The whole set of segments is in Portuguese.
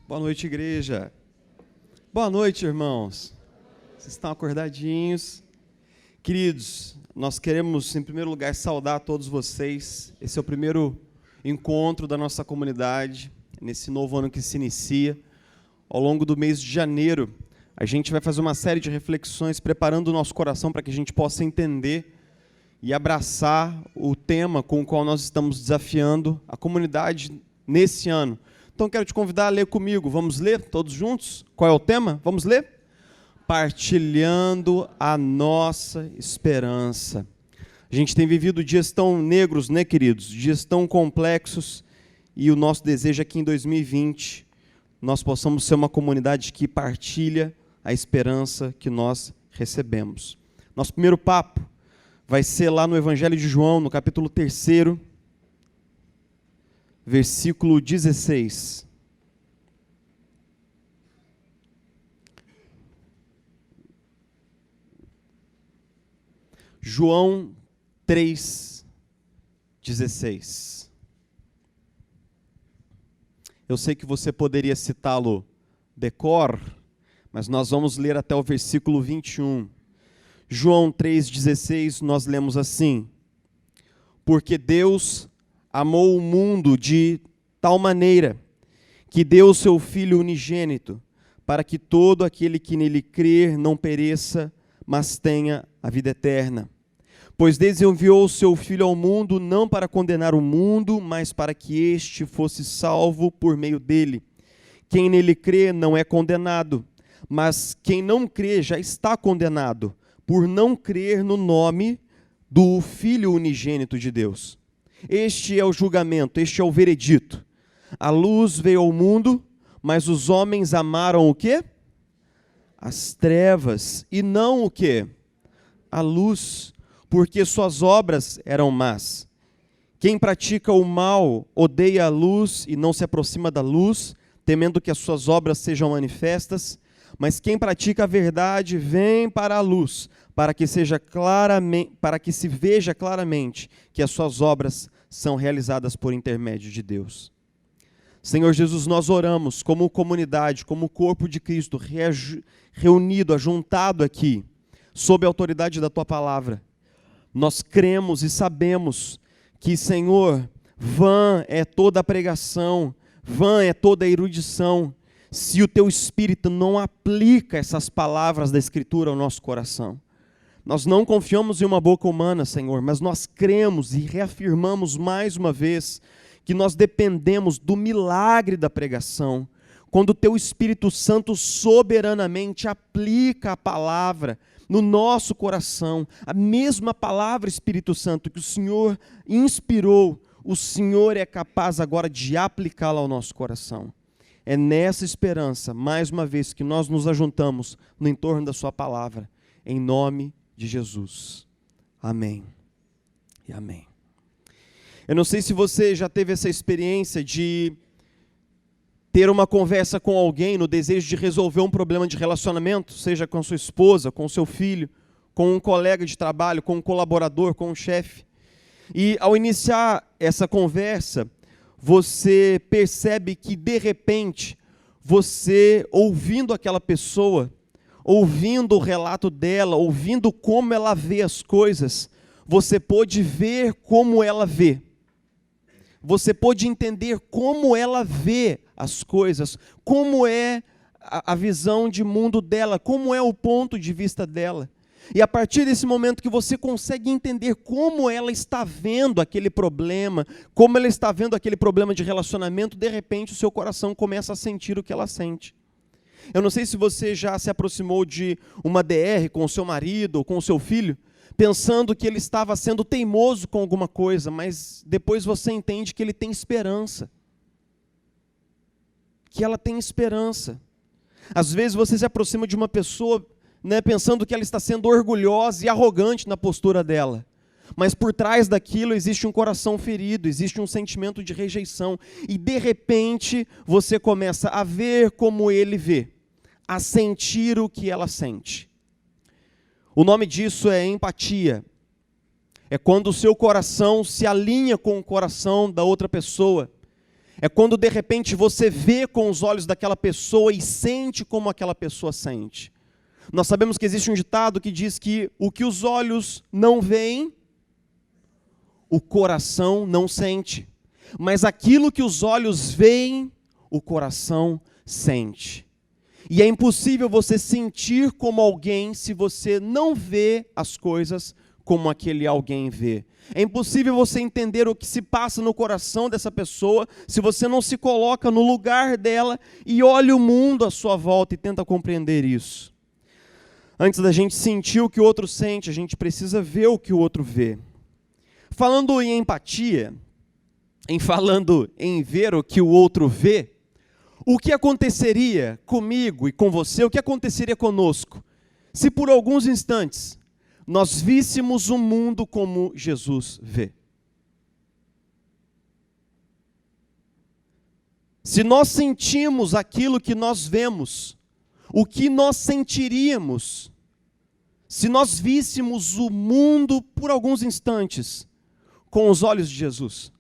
Boa noite, igreja. Boa noite, irmãos. Vocês estão acordadinhos? Queridos, nós queremos, em primeiro lugar, saudar todos vocês. Esse é o primeiro encontro da nossa comunidade, nesse novo ano que se inicia. Ao longo do mês de janeiro, a gente vai fazer uma série de reflexões, preparando o nosso coração para que a gente possa entender e abraçar o tema com o qual nós estamos desafiando a comunidade nesse ano. Então, quero te convidar a ler comigo. Vamos ler todos juntos? Qual é o tema? Vamos ler? Partilhando a nossa esperança. A gente tem vivido dias tão negros, né, queridos? Dias tão complexos. E o nosso desejo é que em 2020 nós possamos ser uma comunidade que partilha a esperança que nós recebemos. Nosso primeiro papo vai ser lá no Evangelho de João, no capítulo 3º, versículo 16. João 3:16. Eu sei que você poderia citá-lo de cor, mas nós vamos ler até o versículo 21. João 3:16, nós lemos assim: porque Deus amou o mundo de tal maneira que deu o seu Filho unigênito, para que todo aquele que nele crer não pereça, mas tenha a vida eterna. Pois Deus enviou o seu Filho ao mundo, não para condenar o mundo, mas para que este fosse salvo por meio dele. Quem nele crê não é condenado, mas quem não crê já está condenado, por não crer no nome do Filho unigênito de Deus. Este é o julgamento, este é o veredito. A luz veio ao mundo, mas os homens amaram o quê? As trevas, e não o quê? A luz, porque suas obras eram más. Quem pratica o mal odeia a luz e não se aproxima da luz, temendo que as suas obras sejam manifestas. Mas quem pratica a verdade vem para a luz, para que se veja claramente que as suas obras são realizadas por intermédio de Deus. Senhor Jesus, nós oramos como comunidade, como corpo de Cristo, reunido, ajuntado aqui, sob a autoridade da Tua palavra. Nós cremos e sabemos que, Senhor, vã é toda a pregação, vã é toda a erudição, se o Teu Espírito não aplica essas palavras da Escritura ao nosso coração. Nós não confiamos em uma boca humana, Senhor, mas nós cremos e reafirmamos mais uma vez que nós dependemos do milagre da pregação, quando o Teu Espírito Santo soberanamente aplica a palavra no nosso coração, a mesma palavra, Espírito Santo, que o Senhor inspirou, o Senhor é capaz agora de aplicá-la ao nosso coração. É nessa esperança, mais uma vez, que nós nos ajuntamos no entorno da Sua palavra, em nome de Jesus. Amém e amém. Eu não sei se você já teve essa experiência de ter uma conversa com alguém no desejo de resolver um problema de relacionamento, seja com sua esposa, com seu filho, com um colega de trabalho, com um colaborador, com um chefe. E ao iniciar essa conversa, você percebe que, de repente, você, ouvindo aquela pessoa, ouvindo o relato dela, ouvindo como ela vê as coisas, você pôde ver como ela vê. Você pôde entender como ela vê as coisas, como é a visão de mundo dela, como é o ponto de vista dela. E a partir desse momento que você consegue entender como ela está vendo aquele problema, como ela está vendo aquele problema de relacionamento, de repente o seu coração começa a sentir o que ela sente. Eu não sei se você já se aproximou de uma DR com o seu marido ou com o seu filho, pensando que ele estava sendo teimoso com alguma coisa, mas depois você entende que ele tem esperança. Que ela tem esperança. Às vezes você se aproxima de uma pessoa, pensando que ela está sendo orgulhosa e arrogante na postura dela. Mas por trás daquilo existe um coração ferido, existe um sentimento de rejeição. E de repente você começa a ver como ele vê, a sentir o que ela sente. O nome disso é empatia. É quando o seu coração se alinha com o coração da outra pessoa. É quando de repente você vê com os olhos daquela pessoa e sente como aquela pessoa sente. Nós sabemos que existe um ditado que diz que o que os olhos não veem, o coração não sente. Mas aquilo que os olhos veem, o coração sente. E é impossível você sentir como alguém se você não vê as coisas como aquele alguém vê. É impossível você entender o que se passa no coração dessa pessoa se você não se coloca no lugar dela e olha o mundo à sua volta e tenta compreender isso. Antes da gente sentir o que o outro sente, a gente precisa ver o que o outro vê. Falando em empatia, falando em ver o que o outro vê, o que aconteceria comigo e com você, o que aconteceria conosco, se por alguns instantes nós víssemos o mundo como Jesus vê? Se nós sentimos aquilo que nós vemos, o que nós sentiríamos se nós víssemos o mundo por alguns instantes com os olhos de Jesus?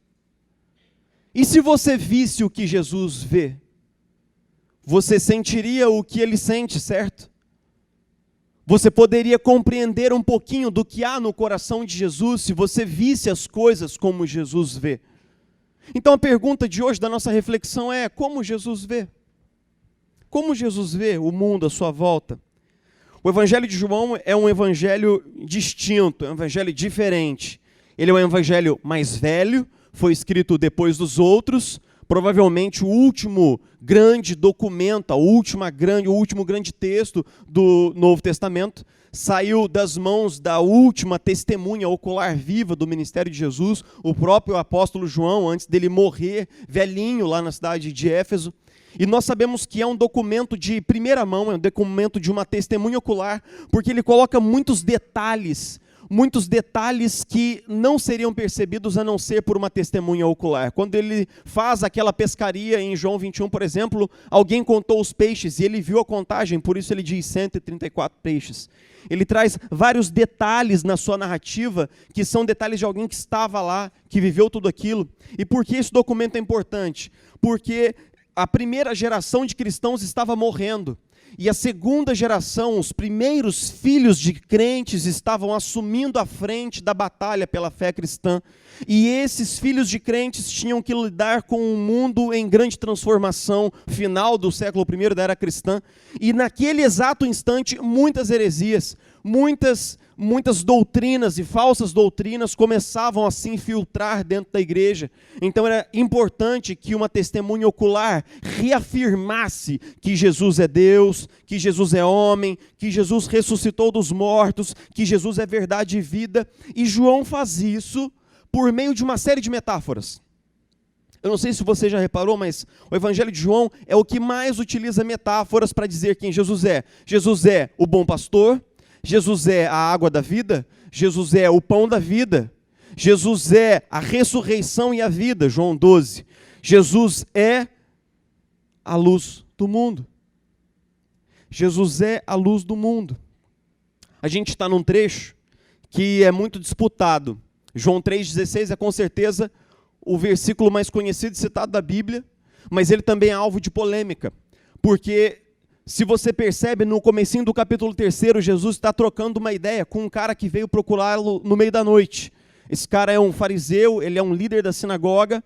E se você visse o que Jesus vê, você sentiria o que ele sente, certo? Você poderia compreender um pouquinho do que há no coração de Jesus se você visse as coisas como Jesus vê. Então a pergunta de hoje da nossa reflexão é: como Jesus vê? Como Jesus vê o mundo à sua volta? O Evangelho de João é um evangelho distinto, é um evangelho diferente. Ele é um evangelho mais velho, foi escrito depois dos outros, provavelmente o último grande documento, o último grande texto do Novo Testamento, saiu das mãos da última testemunha ocular viva do ministério de Jesus, o próprio apóstolo João, antes dele morrer, velhinho, lá na cidade de Éfeso. E nós sabemos que é um documento de primeira mão, é um documento de uma testemunha ocular, porque ele coloca muitos detalhes que não seriam percebidos a não ser por uma testemunha ocular. Quando ele faz aquela pescaria em João 21, por exemplo, alguém contou os peixes e ele viu a contagem, por isso ele diz 134 peixes. Ele traz vários detalhes na sua narrativa, que são detalhes de alguém que estava lá, que viveu tudo aquilo. E por que esse documento é importante? Porque a primeira geração de cristãos estava morrendo. E a segunda geração, os primeiros filhos de crentes, estavam assumindo a frente da batalha pela fé cristã. E esses filhos de crentes tinham que lidar com um mundo em grande transformação, final do século I da era cristã. E naquele exato instante, muitas heresias, muitas doutrinas e falsas doutrinas começavam a se infiltrar dentro da igreja. Então era importante que uma testemunha ocular reafirmasse que Jesus é Deus, que Jesus é homem, que Jesus ressuscitou dos mortos, que Jesus é verdade e vida. E João faz isso por meio de uma série de metáforas. Eu não sei se você já reparou, mas o Evangelho de João é o que mais utiliza metáforas para dizer quem Jesus é. Jesus é o bom pastor, Jesus é a água da vida, Jesus é o pão da vida, Jesus é a ressurreição e a vida, João 12. Jesus é a luz do mundo. Jesus é a luz do mundo. A gente está num trecho que é muito disputado. João 3,16 é com certeza o versículo mais conhecido e citado da Bíblia, mas ele também é alvo de polêmica, porque se você percebe, no comecinho do capítulo 3, Jesus está trocando uma ideia com um cara que veio procurá-lo no meio da noite. Esse cara é um fariseu, ele é um líder da sinagoga,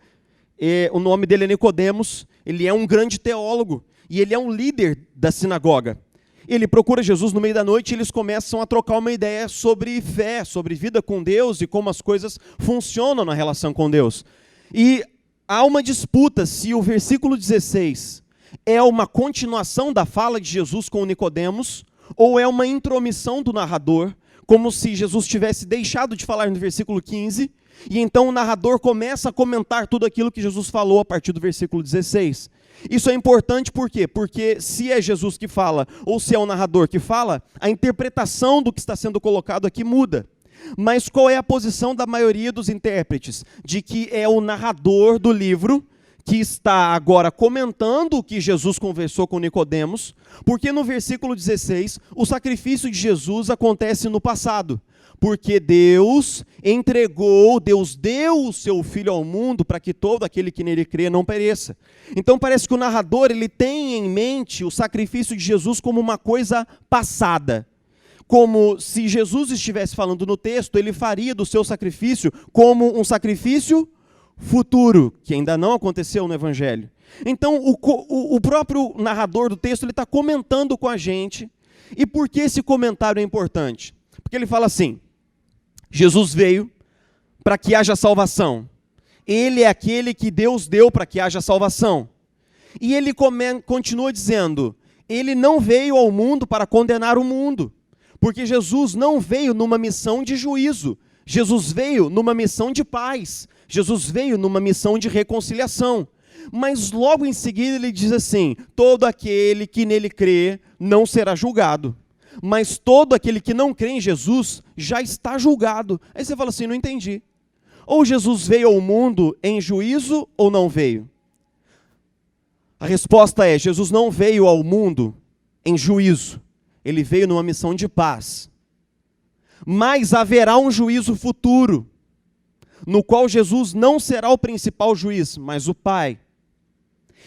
o nome dele é Nicodemos, ele é um grande teólogo, e ele é um líder da sinagoga. Ele procura Jesus no meio da noite e eles começam a trocar uma ideia sobre fé, sobre vida com Deus e como as coisas funcionam na relação com Deus. E há uma disputa se o versículo 16... é uma continuação da fala de Jesus com Nicodemos, ou é uma intromissão do narrador, como se Jesus tivesse deixado de falar no versículo 15, e então o narrador começa a comentar tudo aquilo que Jesus falou a partir do versículo 16. Isso é importante por quê? Porque se é Jesus que fala, ou se é o narrador que fala, a interpretação do que está sendo colocado aqui muda. Mas qual é a posição da maioria dos intérpretes? De que é o narrador do livro que está agora comentando o que Jesus conversou com Nicodemos, porque no versículo 16, o sacrifício de Jesus acontece no passado. Porque Deus deu o seu Filho ao mundo para que todo aquele que nele crê não pereça. Então parece que o narrador ele tem em mente o sacrifício de Jesus como uma coisa passada. Como se Jesus estivesse falando no texto, ele faria do seu sacrifício como um sacrifício futuro, que ainda não aconteceu no Evangelho. Então o próprio narrador do texto ele está comentando com a gente. E por que esse comentário é importante? Porque ele fala assim: Jesus veio para que haja salvação. Ele é aquele que Deus deu para que haja salvação. E ele continua dizendo, ele não veio ao mundo para condenar o mundo. Porque Jesus não veio numa missão de juízo. Jesus veio numa missão de paz. Jesus veio numa missão de reconciliação. Mas logo em seguida ele diz assim, todo aquele que nele crê não será julgado. Mas todo aquele que não crê em Jesus já está julgado. Aí você fala assim, não entendi. Ou Jesus veio ao mundo em juízo ou não veio? A resposta é, Jesus não veio ao mundo em juízo. Ele veio numa missão de paz. Mas haverá um juízo futuro, no qual Jesus não será o principal juiz, mas o Pai.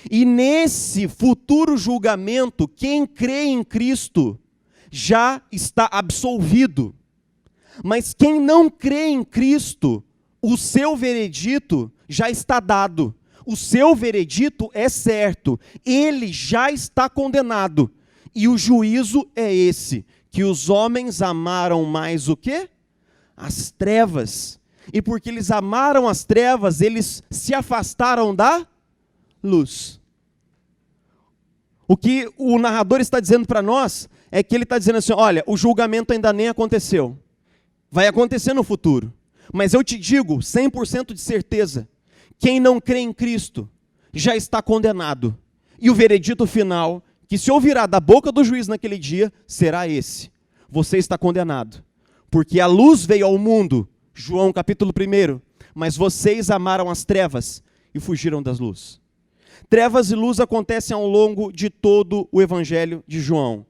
E nesse futuro julgamento, quem crê em Cristo já está absolvido. Mas quem não crê em Cristo, o seu veredito já está dado. O seu veredito é certo. Ele já está condenado. E o juízo é esse, que os homens amaram mais o quê? As trevas. E porque eles amaram as trevas, eles se afastaram da luz. O que o narrador está dizendo para nós é que ele está dizendo assim, olha, o julgamento ainda nem aconteceu. Vai acontecer no futuro. Mas eu te digo, 100% de certeza, quem não crê em Cristo já está condenado. E o veredito final, que se ouvirá da boca do juiz naquele dia, será esse. Você está condenado. Porque a luz veio ao mundo, João capítulo 1, mas vocês amaram as trevas e fugiram das luzes. Trevas e luz acontecem ao longo de todo o Evangelho de João.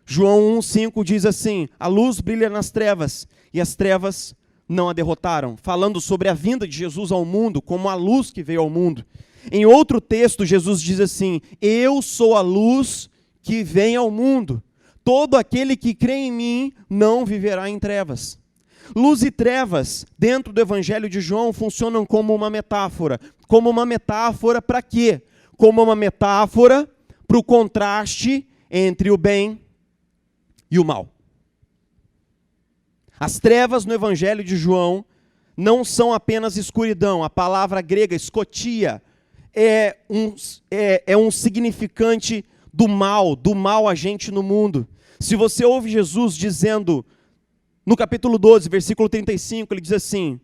João 1,5 diz assim, a luz brilha nas trevas e as trevas não a derrotaram, falando sobre a vinda de Jesus ao mundo como a luz que veio ao mundo. Em outro texto, Jesus diz assim, eu sou a luz que vem ao mundo. Todo aquele que crê em mim não viverá em trevas. Luz e trevas, dentro do Evangelho de João, funcionam como uma metáfora. Como uma metáfora para quê? Como uma metáfora para o contraste entre o bem e o mal. As trevas no Evangelho de João não são apenas escuridão. A palavra grega, skotia, é um significante do mal agente no mundo. Se você ouve Jesus dizendo, no capítulo 12, versículo 35, ele diz assim,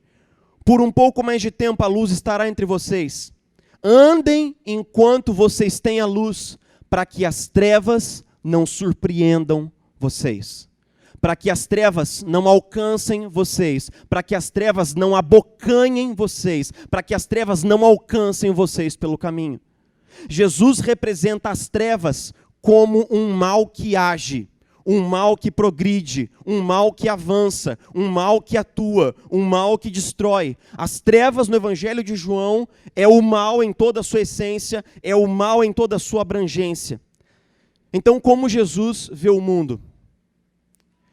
por um pouco mais de tempo a luz estará entre vocês. Andem enquanto vocês têm a luz, para que as trevas não surpreendam vocês. Para que as trevas não alcancem vocês. Para que as trevas não abocanhem vocês. Para que as trevas não alcancem vocês pelo caminho. Jesus representa as trevas como um mal que age. Um mal que progride, um mal que avança, um mal que atua, um mal que destrói. As trevas no Evangelho de João é o mal em toda a sua essência, é o mal em toda a sua abrangência. Então, como Jesus vê o mundo?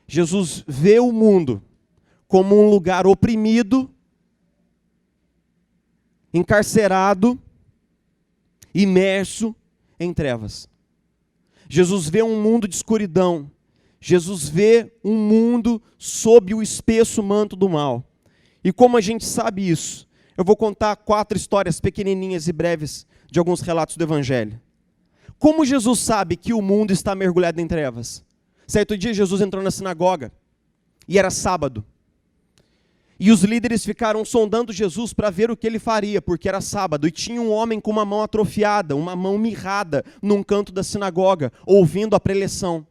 Jesus vê o mundo como um lugar oprimido, encarcerado, imerso em trevas. Jesus vê um mundo de escuridão. Jesus vê um mundo sob o espesso manto do mal. E como a gente sabe isso? Eu vou contar 4 histórias pequenininhas e breves de alguns relatos do Evangelho. Como Jesus sabe que o mundo está mergulhado em trevas? Certo dia Jesus entrou na sinagoga e era sábado. E os líderes ficaram sondando Jesus para ver o que ele faria, porque era sábado. E tinha um homem com uma mão atrofiada, uma mão mirrada, num canto da sinagoga, ouvindo a preleção.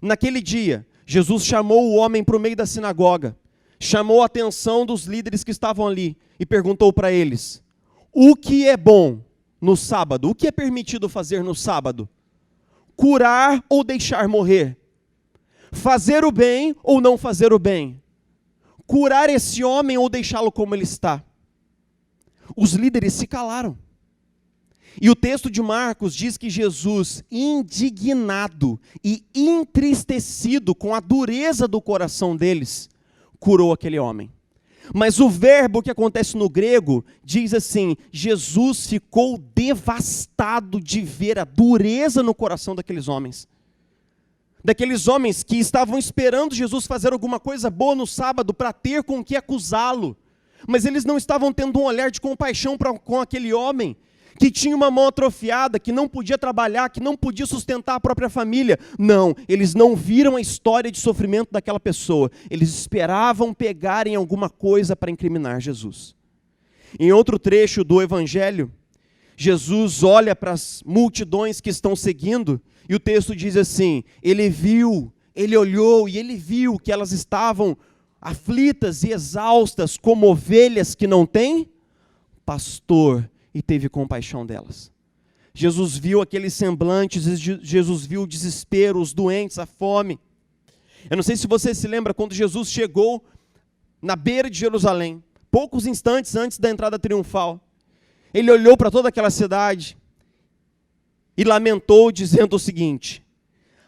Naquele dia, Jesus chamou o homem para o meio da sinagoga, chamou a atenção dos líderes que estavam ali e perguntou para eles, o que é bom no sábado? O que é permitido fazer no sábado? Curar ou deixar morrer? Fazer o bem ou não fazer o bem? curar esse homem ou deixá-lo como ele está? Os líderes se calaram. E o texto de Marcos diz que Jesus, indignado e entristecido com a dureza do coração deles, curou aquele homem. Mas o verbo que acontece no grego diz assim: Jesus ficou devastado de ver a dureza no coração daqueles homens. Daqueles homens que estavam esperando Jesus fazer alguma coisa boa no sábado para ter com o que acusá-lo. Mas eles não estavam tendo um olhar de compaixão com aquele homem que tinha uma mão atrofiada, que não podia trabalhar, que não podia sustentar a própria família. Não, eles não viram a história de sofrimento daquela pessoa. Eles esperavam pegarem alguma coisa para incriminar Jesus. Em outro trecho do Evangelho, Jesus olha para as multidões que estão seguindo, e o texto diz assim: ele viu, ele olhou e ele viu que elas estavam aflitas e exaustas como ovelhas que não têm pastor, e teve compaixão delas. Jesus viu aqueles semblantes, Jesus viu o desespero, os doentes, a fome. Eu não sei se você se lembra quando Jesus chegou na beira de Jerusalém, poucos instantes antes da entrada triunfal. Ele olhou para toda aquela cidade e lamentou, dizendo o seguinte: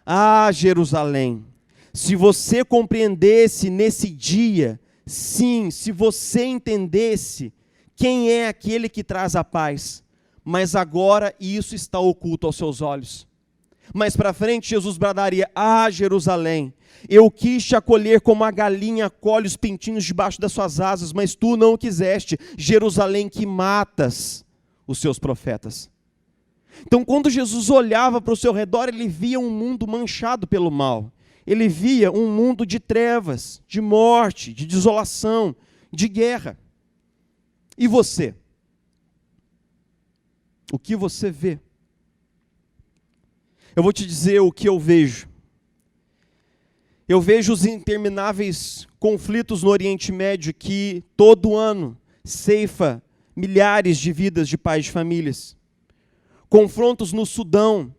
ah, Jerusalém, se você compreendesse nesse dia, sim, se você entendesse quem é aquele que traz a paz, mas agora isso está oculto aos seus olhos. Mais para frente, Jesus bradaria: ah, Jerusalém, eu quis te acolher como a galinha acolhe os pintinhos debaixo das suas asas, mas tu não o quiseste, Jerusalém, que matas os seus profetas. Então, quando Jesus olhava para o seu redor, ele via um mundo manchado pelo mal. Ele via um mundo de trevas, de morte, de desolação, de guerra. E você? O que você vê? Eu vou te dizer o que eu vejo. Eu vejo os intermináveis conflitos no Oriente Médio que todo ano ceifa milhares de vidas de pais de famílias. Confrontos no Sudão,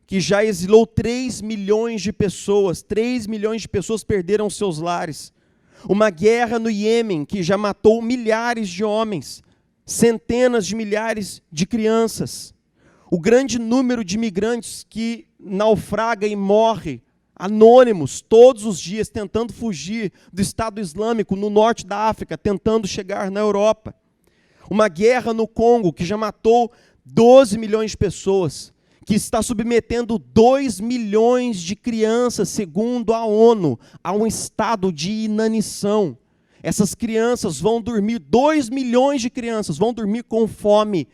que já exilou 3 milhões de pessoas. 3 milhões de pessoas perderam seus lares. Uma guerra no Iêmen, que já matou milhares de homens, centenas de milhares de crianças. O grande número de imigrantes que naufraga e morre, anônimos, todos os dias, tentando fugir do Estado Islâmico no norte da África, tentando chegar na Europa. Uma guerra no Congo, que já matou 12 milhões de pessoas, que está submetendo 2 milhões de crianças, segundo a ONU, a um estado de inanição. Essas crianças vão dormir, 2 milhões de crianças vão dormir com fome,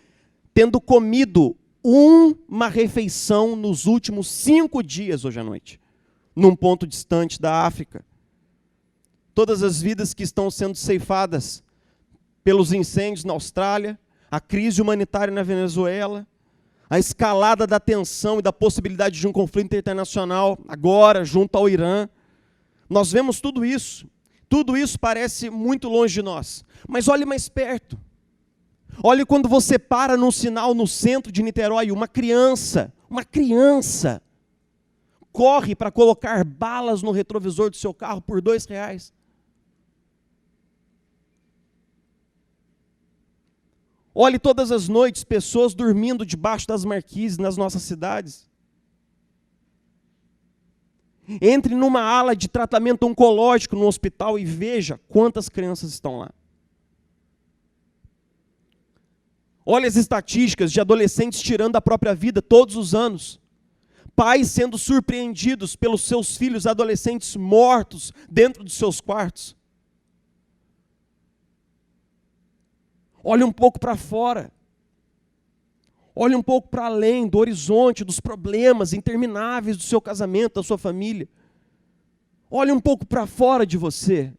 tendo comido uma refeição nos últimos 5 dias hoje à noite, num ponto distante da África. Todas as vidas que estão sendo ceifadas pelos incêndios na Austrália, a crise humanitária na Venezuela, a escalada da tensão e da possibilidade de um conflito internacional agora junto ao Irã. Nós vemos tudo isso. Tudo isso parece muito longe de nós. Mas olhe mais perto. Olhe quando você para num sinal no centro de Niterói, uma criança corre para colocar balas no retrovisor do seu carro por R$2. Olhe todas as noites pessoas dormindo debaixo das marquises nas nossas cidades. Entre numa ala de tratamento oncológico no hospital e veja quantas crianças estão lá. Olhe as estatísticas de adolescentes tirando a própria vida todos os anos. Pais sendo surpreendidos pelos seus filhos adolescentes mortos dentro dos seus quartos. Olhe um pouco para fora. Olhe um pouco para além do horizonte, dos problemas intermináveis do seu casamento, da sua família. Olhe um pouco para fora de você.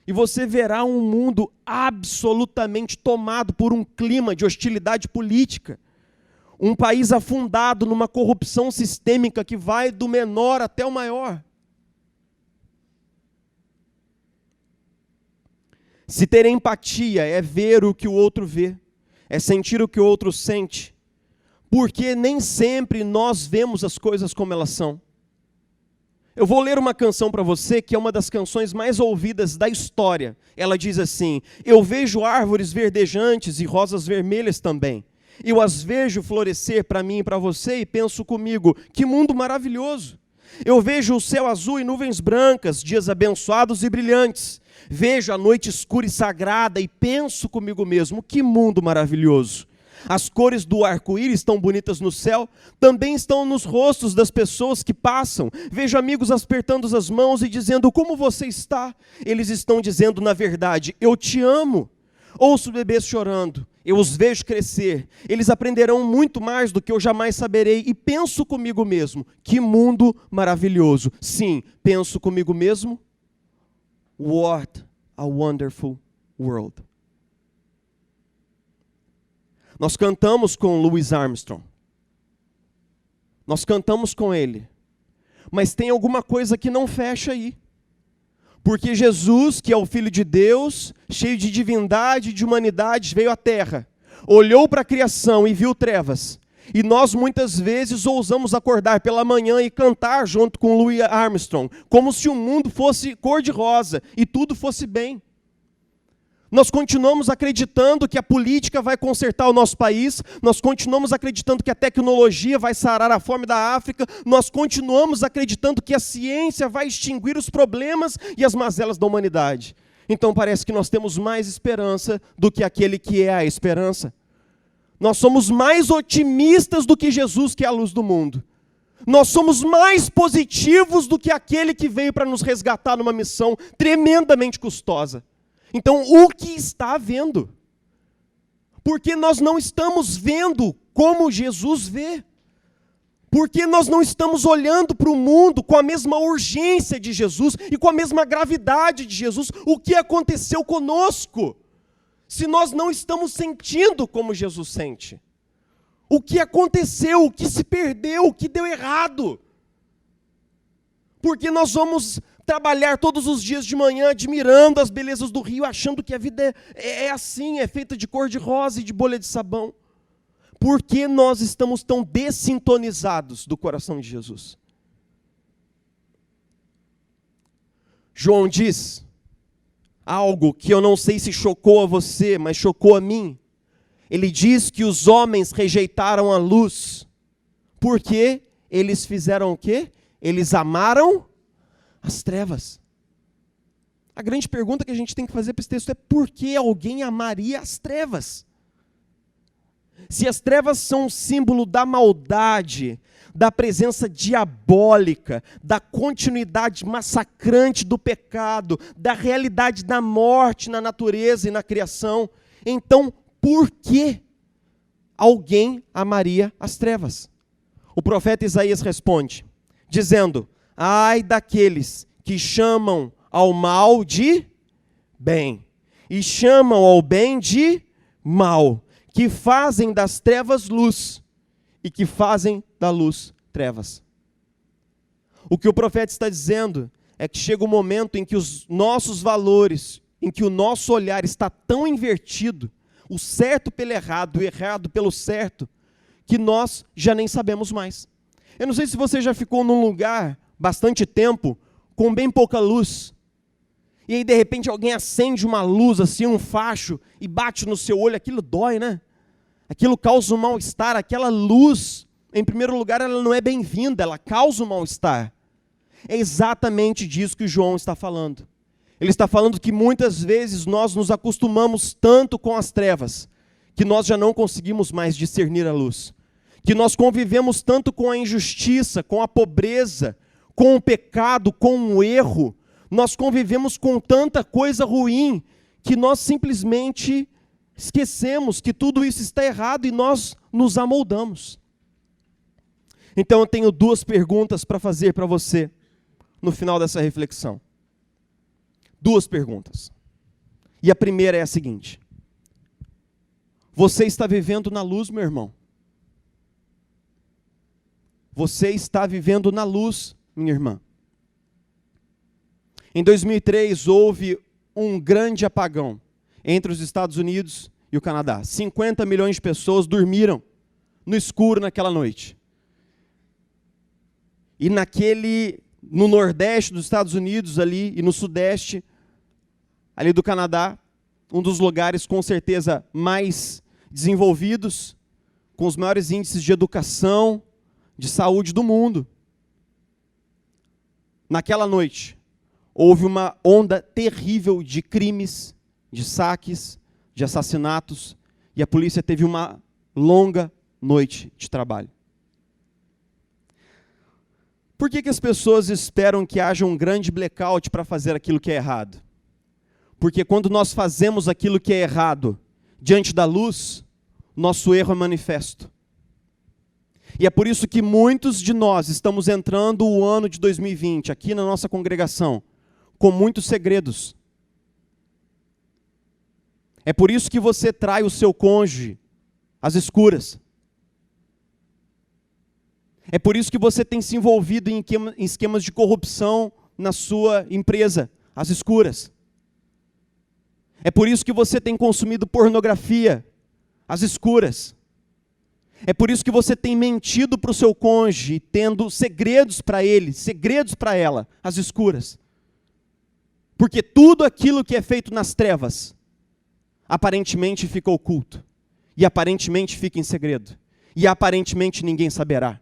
E você verá um mundo absolutamente tomado por um clima de hostilidade política. Um país afundado numa corrupção sistêmica que vai do menor até o maior. Se ter empatia é ver o que o outro vê, é sentir o que o outro sente, porque nem sempre nós vemos as coisas como elas são. Eu vou ler uma canção para você que é uma das canções mais ouvidas da história. Ela diz assim: eu vejo árvores verdejantes e rosas vermelhas também. Eu as vejo florescer para mim e para você e penso comigo, que mundo maravilhoso. Eu vejo o céu azul e nuvens brancas, dias abençoados e brilhantes. Vejo a noite escura e sagrada e penso comigo mesmo, que mundo maravilhoso. As cores do arco-íris tão bonitas no céu, também estão nos rostos das pessoas que passam. Vejo amigos apertando as mãos e dizendo, como você está? Eles estão dizendo, na verdade, eu te amo. Ouço bebês chorando, eu os vejo crescer. Eles aprenderão muito mais do que eu jamais saberei. E penso comigo mesmo, que mundo maravilhoso. Sim, penso comigo mesmo. What a wonderful world. Nós cantamos com Louis Armstrong. Nós cantamos com ele. Mas tem alguma coisa que não fecha aí. Porque Jesus, que é o Filho de Deus, cheio de divindade e de humanidade, veio à Terra. Olhou para a criação e viu trevas. E nós muitas vezes ousamos acordar pela manhã e cantar junto com Louis Armstrong, como se o mundo fosse cor-de-rosa e tudo fosse bem. Nós continuamos acreditando que a política vai consertar o nosso país, nós continuamos acreditando que a tecnologia vai sarar a fome da África, nós continuamos acreditando que a ciência vai extinguir os problemas e as mazelas da humanidade. Então parece que nós temos mais esperança do que aquele que é a esperança. Nós somos mais otimistas do que Jesus, que é a luz do mundo. Nós somos mais positivos do que aquele que veio para nos resgatar numa missão tremendamente custosa. Então, o que está havendo? Porque nós não estamos vendo como Jesus vê. Porque nós não estamos olhando para o mundo com a mesma urgência de Jesus e com a mesma gravidade de Jesus. O que aconteceu conosco? Se nós não estamos sentindo como Jesus sente. O que aconteceu? O que se perdeu? O que deu errado? Porque nós vamos trabalhar todos os dias de manhã, admirando as belezas do rio, achando que a vida é assim, é feita de cor-de-rosa e de bolha de sabão. Por que nós estamos tão dessintonizados do coração de Jesus? João diz algo que eu não sei se chocou a você, mas chocou a mim. Ele diz que os homens rejeitaram a luz, porque eles fizeram o quê? Eles amaram as trevas. A grande pergunta que a gente tem que fazer para esse texto é por que alguém amaria as trevas? Se as trevas são um símbolo da maldade, da presença diabólica, da continuidade massacrante do pecado, da realidade da morte na natureza e na criação, então por que alguém amaria as trevas? O profeta Isaías responde, dizendo, ai daqueles que chamam ao mal de bem, e chamam ao bem de mal, que fazem das trevas luz, e que fazem da luz trevas. O que o profeta está dizendo é que chega um momento em que os nossos valores, em que o nosso olhar está tão invertido, o certo pelo errado, o errado pelo certo, que nós já nem sabemos mais. Eu não sei se você já ficou num lugar bastante tempo com bem pouca luz, e aí de repente alguém acende uma luz assim, um facho, e bate no seu olho, aquilo dói, né? Aquilo causa um mal-estar, aquela luz, em primeiro lugar, ela não é bem-vinda, ela causa um mal-estar. É exatamente disso que João está falando. Ele está falando que muitas vezes nós nos acostumamos tanto com as trevas, que nós já não conseguimos mais discernir a luz. Que nós convivemos tanto com a injustiça, com a pobreza, com o pecado, com o erro. Nós convivemos com tanta coisa ruim, que nós simplesmente esquecemos que tudo isso está errado e nós nos amoldamos. Então eu tenho duas perguntas para fazer para você no final dessa reflexão. Duas perguntas. E a primeira é a seguinte: você está vivendo na luz, meu irmão? Você está vivendo na luz, minha irmã? Em 2003 houve um grande apagão entre os Estados Unidos e o Canadá. 50 milhões de pessoas dormiram no escuro naquela noite. E no nordeste dos Estados Unidos ali e no sudeste ali do Canadá, um dos lugares com certeza mais desenvolvidos, com os maiores índices de educação, de saúde do mundo. Naquela noite, houve uma onda terrível de crimes, de saques, de assassinatos, e a polícia teve uma longa noite de trabalho. Por que as pessoas esperam que haja um grande blackout para fazer aquilo que é errado? Porque quando nós fazemos aquilo que é errado diante da luz, nosso erro é manifesto. E é por isso que muitos de nós estamos entrando o ano de 2020, aqui na nossa congregação, com muitos segredos. É por isso que você trai o seu cônjuge às escuras. É por isso que você tem se envolvido em esquemas de corrupção na sua empresa, às escuras. É por isso que você tem consumido pornografia, às escuras. É por isso que você tem mentido para o seu cônjuge, tendo segredos para ele, segredos para ela, às escuras. Porque tudo aquilo que é feito nas trevas, aparentemente fica oculto. E aparentemente fica em segredo. E aparentemente ninguém saberá.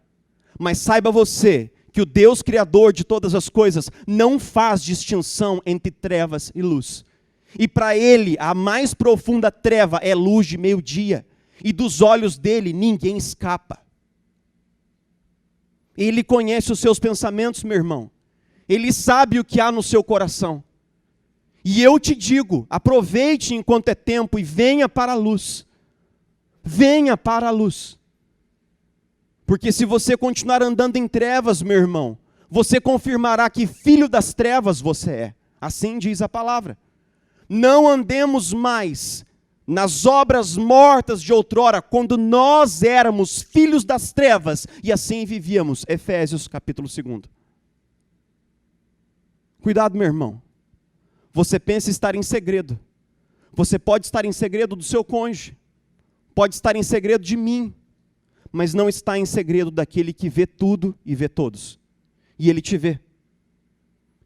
Mas saiba você que o Deus Criador de todas as coisas não faz distinção entre trevas e luz. E para Ele, a mais profunda treva é luz de meio-dia. E dos olhos dele ninguém escapa. Ele conhece os seus pensamentos, meu irmão. Ele sabe o que há no seu coração. E eu te digo, aproveite enquanto é tempo e venha para a luz. Venha para a luz. Porque se você continuar andando em trevas, meu irmão, você confirmará que filho das trevas você é. Assim diz a palavra. Não andemos mais nas obras mortas de outrora, quando nós éramos filhos das trevas, e assim vivíamos. Efésios capítulo 2. Cuidado, meu irmão. Você pensa estar em segredo. Você pode estar em segredo do seu cônjuge. Pode estar em segredo de mim. Mas não está em segredo daquele que vê tudo e vê todos. E Ele te vê.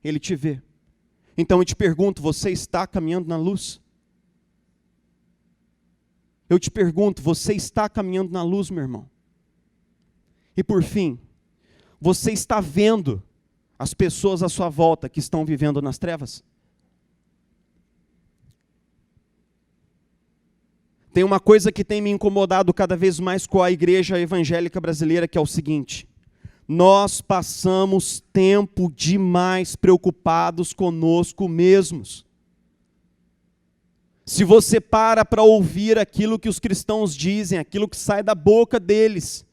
Ele te vê. Então eu te pergunto, você está caminhando na luz? Eu te pergunto, você está caminhando na luz, meu irmão? E por fim, você está vendo as pessoas à sua volta que estão vivendo nas trevas? Tem uma coisa que tem me incomodado cada vez mais com a igreja evangélica brasileira, que é o seguinte: nós passamos tempo demais preocupados conosco mesmos. Se você para ouvir aquilo que os cristãos dizem, aquilo que sai da boca deles,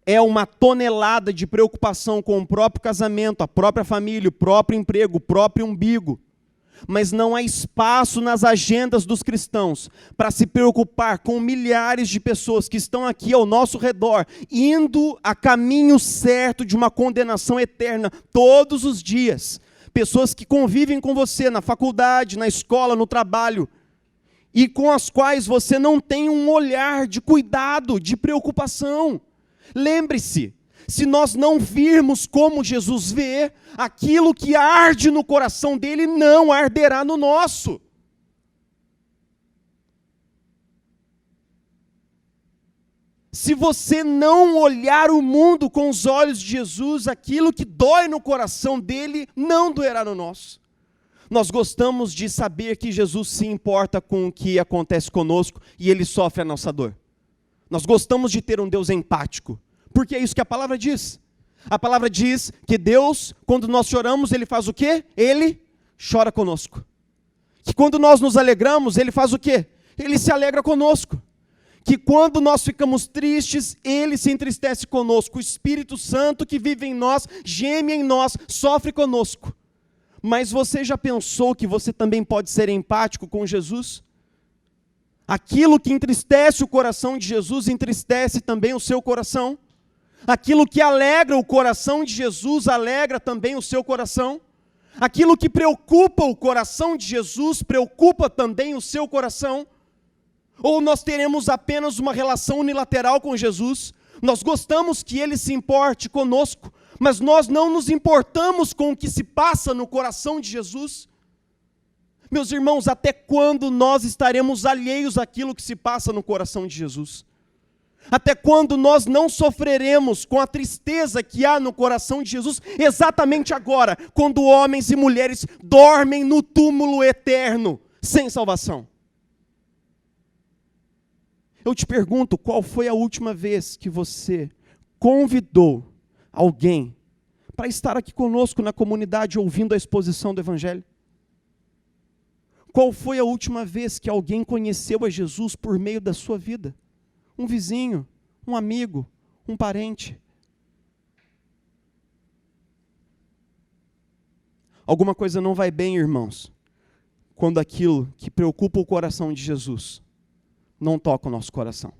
é uma tonelada de preocupação com o próprio casamento, a própria família, o próprio emprego, o próprio umbigo. Mas não há espaço nas agendas dos cristãos para se preocupar com milhares de pessoas que estão aqui ao nosso redor, indo a caminho certo de uma condenação eterna todos os dias. Pessoas que convivem com você na faculdade, na escola, no trabalho, e com as quais você não tem um olhar de cuidado, de preocupação. Lembre-se, se nós não virmos como Jesus vê, aquilo que arde no coração dele não arderá no nosso. Se você não olhar o mundo com os olhos de Jesus, aquilo que dói no coração dele não doerá no nosso. Nós gostamos de saber que Jesus se importa com o que acontece conosco e Ele sofre a nossa dor. Nós gostamos de ter um Deus empático, porque é isso que a palavra diz. A palavra diz que Deus, quando nós choramos, Ele faz o quê? Ele chora conosco. Que quando nós nos alegramos, Ele faz o quê? Ele se alegra conosco. Que quando nós ficamos tristes, Ele se entristece conosco. O Espírito Santo que vive em nós, geme em nós, sofre conosco. Mas você já pensou que você também pode ser empático com Jesus? Aquilo que entristece o coração de Jesus, entristece também o seu coração. Aquilo que alegra o coração de Jesus, alegra também o seu coração. Aquilo que preocupa o coração de Jesus, preocupa também o seu coração. Ou nós teremos apenas uma relação unilateral com Jesus? Nós gostamos que Ele se importe conosco, Mas nós não nos importamos com o que se passa no coração de Jesus. Meus irmãos, até quando nós estaremos alheios àquilo que se passa no coração de Jesus? Até quando nós não sofreremos com a tristeza que há no coração de Jesus, exatamente agora, quando homens e mulheres dormem no túmulo eterno, sem salvação? Eu te pergunto, qual foi a última vez que você convidou alguém para estar aqui conosco na comunidade ouvindo a exposição do Evangelho? Qual foi a última vez que alguém conheceu a Jesus por meio da sua vida? Um vizinho, um amigo, um parente. Alguma coisa não vai bem, irmãos, quando aquilo que preocupa o coração de Jesus não toca o nosso coração.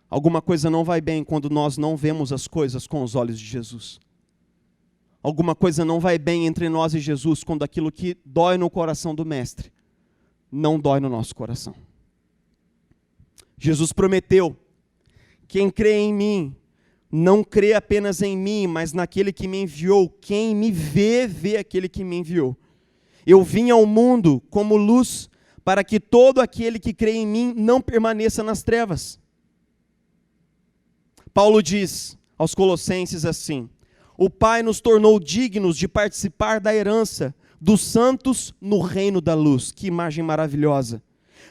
Alguma coisa não vai bem quando nós não vemos as coisas com os olhos de Jesus. Alguma coisa não vai bem entre nós e Jesus quando aquilo que dói no coração do Mestre não dói no nosso coração. Jesus prometeu: quem crê em mim, não crê apenas em mim, mas naquele que me enviou. Quem me vê, vê aquele que me enviou. Eu vim ao mundo como luz, para que todo aquele que crê em mim não permaneça nas trevas. Paulo diz aos Colossenses assim: o Pai nos tornou dignos de participar da herança dos santos no reino da luz. Que imagem maravilhosa!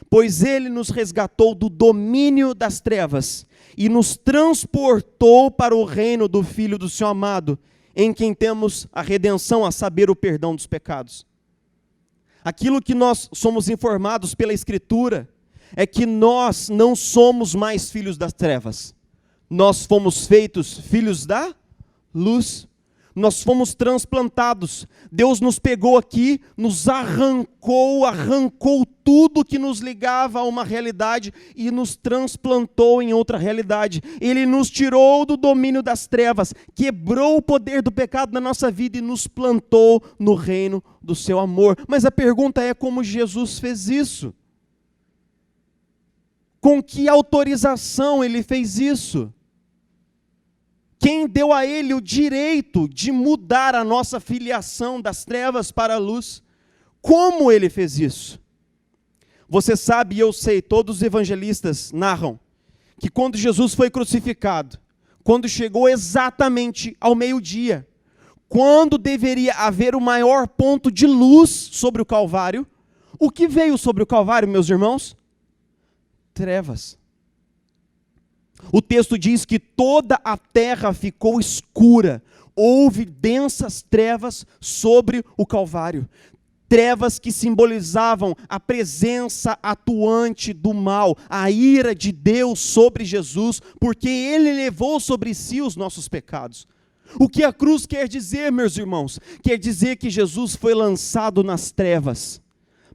Pois Ele nos resgatou do domínio das trevas e nos transportou para o reino do Filho do Seu amado, em quem temos a redenção, a saber, o perdão dos pecados. Aquilo que nós somos informados pela Escritura é que nós não somos mais filhos das trevas. Nós fomos feitos filhos da luz. Nós fomos transplantados. Deus nos pegou aqui, nos arrancou tudo que nos ligava a uma realidade e nos transplantou em outra realidade. Ele nos tirou do domínio das trevas, quebrou o poder do pecado na nossa vida e nos plantou no reino do seu amor. Mas a pergunta é: como Jesus fez isso? Com que autorização ele fez isso? Quem deu a ele o direito de mudar a nossa filiação das trevas para a luz? Como ele fez isso? Você sabe, e eu sei, todos os evangelistas narram que quando Jesus foi crucificado, quando chegou exatamente ao meio-dia, quando deveria haver o maior ponto de luz sobre o Calvário, o que veio sobre o Calvário, meus irmãos? Trevas. O texto diz que toda a terra ficou escura, houve densas trevas sobre o Calvário. Trevas que simbolizavam a presença atuante do mal, a ira de Deus sobre Jesus, porque Ele levou sobre si os nossos pecados. O que a cruz quer dizer, meus irmãos? Quer dizer que Jesus foi lançado nas trevas,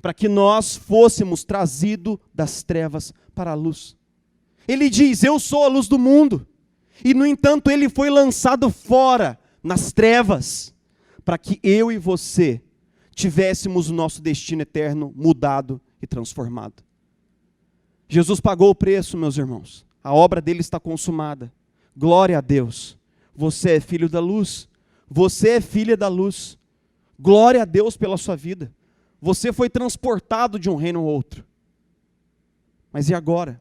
para que nós fôssemos trazidos das trevas para a luz. Ele diz: eu sou a luz do mundo. E, no entanto, ele foi lançado fora, nas trevas, para que eu e você tivéssemos o nosso destino eterno mudado e transformado. Jesus pagou o preço, meus irmãos. A obra dele está consumada. Glória a Deus. Você é filho da luz. Você é filha da luz. Glória a Deus pela sua vida. Você foi transportado de um reino ao outro. Mas e agora?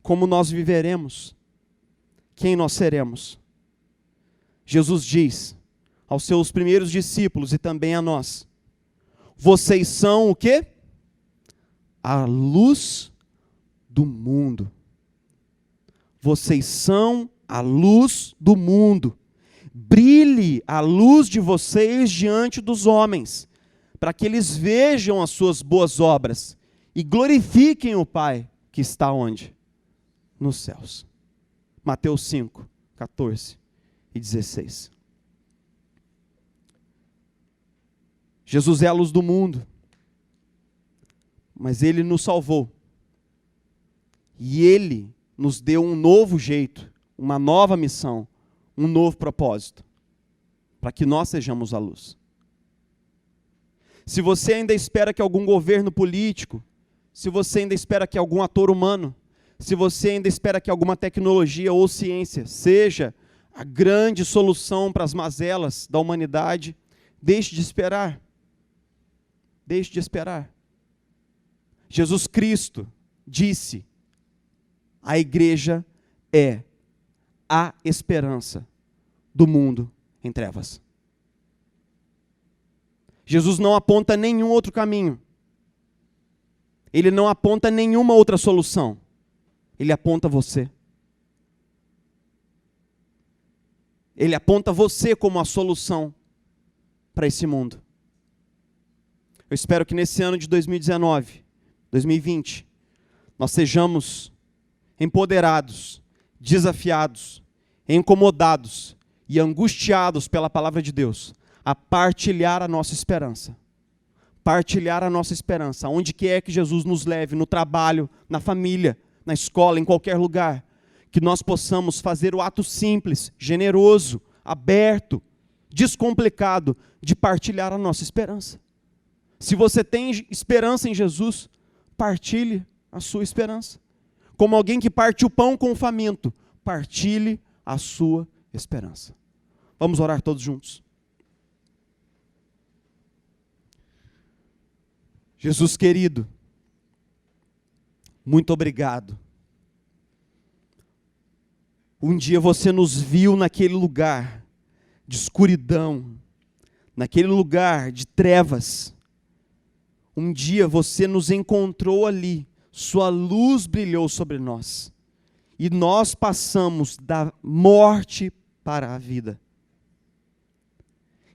Como nós viveremos? Quem nós seremos? Jesus diz aos seus primeiros discípulos e também a nós: vocês são o quê? A luz do mundo. Vocês são a luz do mundo. Brilhe a luz de vocês diante dos homens, para que eles vejam as suas boas obras e glorifiquem o Pai que está onde? Nos céus. Mateus 5, 14 e 16. Jesus é a luz do mundo, mas Ele nos salvou. E Ele nos deu um novo jeito, uma nova missão, um novo propósito, para que nós sejamos a luz. Se você ainda espera que algum governo político, se você ainda espera que algum ator humano, Se você ainda espera que alguma tecnologia ou ciência seja a grande solução para as mazelas da humanidade, deixe de esperar. Deixe de esperar. Jesus Cristo disse: a igreja é a esperança do mundo em trevas. Jesus não aponta nenhum outro caminho. Ele não aponta nenhuma outra solução. Ele aponta você. Ele aponta você como a solução para esse mundo. Eu espero que nesse ano de 2019, 2020, nós sejamos empoderados, desafiados, incomodados e angustiados pela palavra de Deus, a partilhar a nossa esperança. Partilhar a nossa esperança, onde quer que Jesus nos leve, no trabalho, na família, na escola, em qualquer lugar, que nós possamos fazer o ato simples, generoso, aberto, descomplicado, de partilhar a nossa esperança. Se você tem esperança em Jesus, partilhe a sua esperança. Como alguém que parte o pão com o faminto, partilhe a sua esperança. Vamos orar todos juntos. Jesus querido, muito obrigado. Um dia você nos viu naquele lugar de escuridão, naquele lugar de trevas. Um dia você nos encontrou ali, sua luz brilhou sobre nós. E nós passamos da morte para a vida.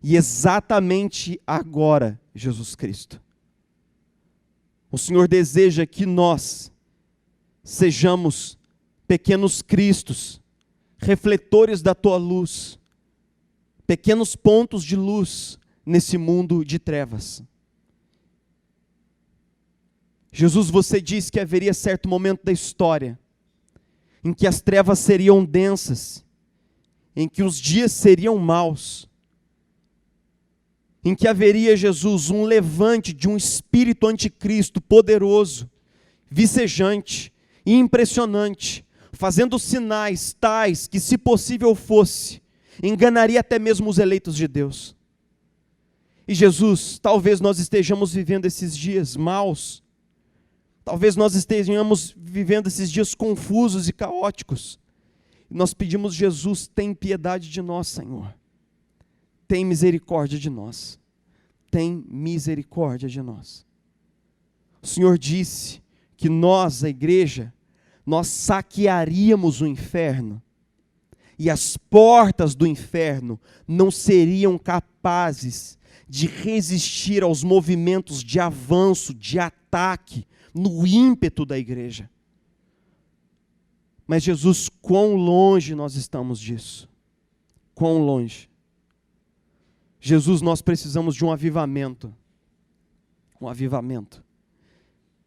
E exatamente agora, Jesus Cristo, o Senhor deseja que nós sejamos pequenos cristos, refletores da tua luz, pequenos pontos de luz nesse mundo de trevas. Jesus, você disse que haveria certo momento da história em que as trevas seriam densas, em que os dias seriam maus, em que haveria, Jesus, um levante de um espírito anticristo poderoso, vicejante e impressionante, fazendo sinais tais que, se possível fosse, enganaria até mesmo os eleitos de Deus. E Jesus, talvez nós estejamos vivendo esses dias maus, talvez nós estejamos vivendo esses dias confusos e caóticos. E nós pedimos, Jesus, tem piedade de nós, Senhor. Tem misericórdia de nós. Tem misericórdia de nós. O Senhor disse que nós, a igreja, nós saquearíamos o inferno. E as portas do inferno não seriam capazes de resistir aos movimentos de avanço, de ataque, no ímpeto da igreja. Mas Jesus, quão longe nós estamos disso? Quão longe? Jesus, nós precisamos de um avivamento. Um avivamento.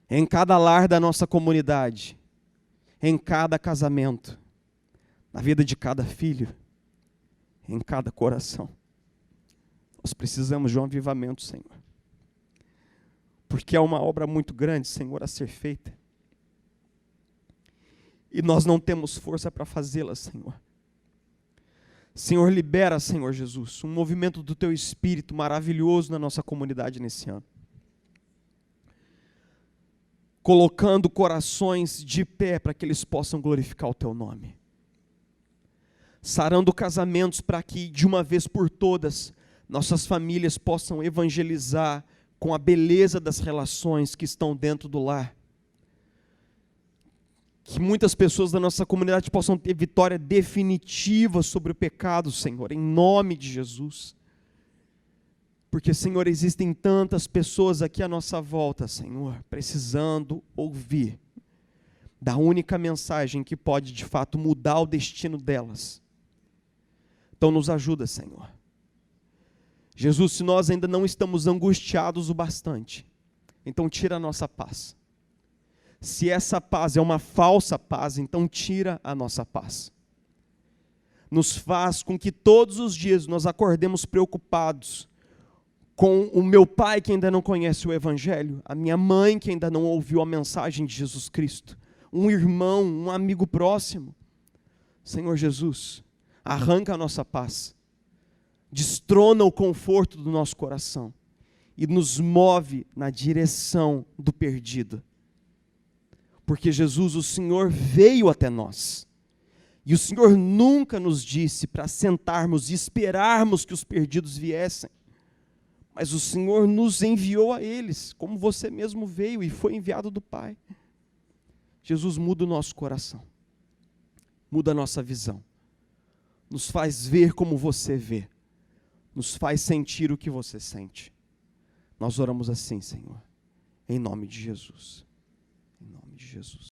Em cada lar da nossa comunidade, em cada casamento, na vida de cada filho, em cada coração. Nós precisamos de um avivamento, Senhor. Porque é uma obra muito grande, Senhor, a ser feita. E nós não temos força para fazê-la, Senhor. Senhor, libera, Senhor Jesus, um movimento do Teu Espírito maravilhoso na nossa comunidade nesse ano. Colocando corações de pé para que eles possam glorificar o Teu nome. Sarando casamentos para que, de uma vez por todas, nossas famílias possam evangelizar com a beleza das relações que estão dentro do lar. Que muitas pessoas da nossa comunidade possam ter vitória definitiva sobre o pecado, Senhor, em nome de Jesus. Porque, Senhor, existem tantas pessoas aqui à nossa volta, Senhor, precisando ouvir da única mensagem que pode, de fato, mudar o destino delas. Então, nos ajuda, Senhor. Jesus, se nós ainda não estamos angustiados o bastante, então tira a nossa paz. Se essa paz é uma falsa paz, então tira a nossa paz. Nos faz com que todos os dias nós acordemos preocupados com o meu pai que ainda não conhece o Evangelho, a minha mãe que ainda não ouviu a mensagem de Jesus Cristo, um irmão, um amigo próximo. Senhor Jesus, arranca a nossa paz, destrona o conforto do nosso coração e nos move na direção do perdido. Porque Jesus, o Senhor veio até nós. E o Senhor nunca nos disse para sentarmos e esperarmos que os perdidos viessem. Mas o Senhor nos enviou a eles, como você mesmo veio e foi enviado do Pai. Jesus, muda o nosso coração. Muda a nossa visão. Nos faz ver como você vê. Nos faz sentir o que você sente. Nós oramos assim, Senhor. Em nome de Jesus. Em nome de Jesus.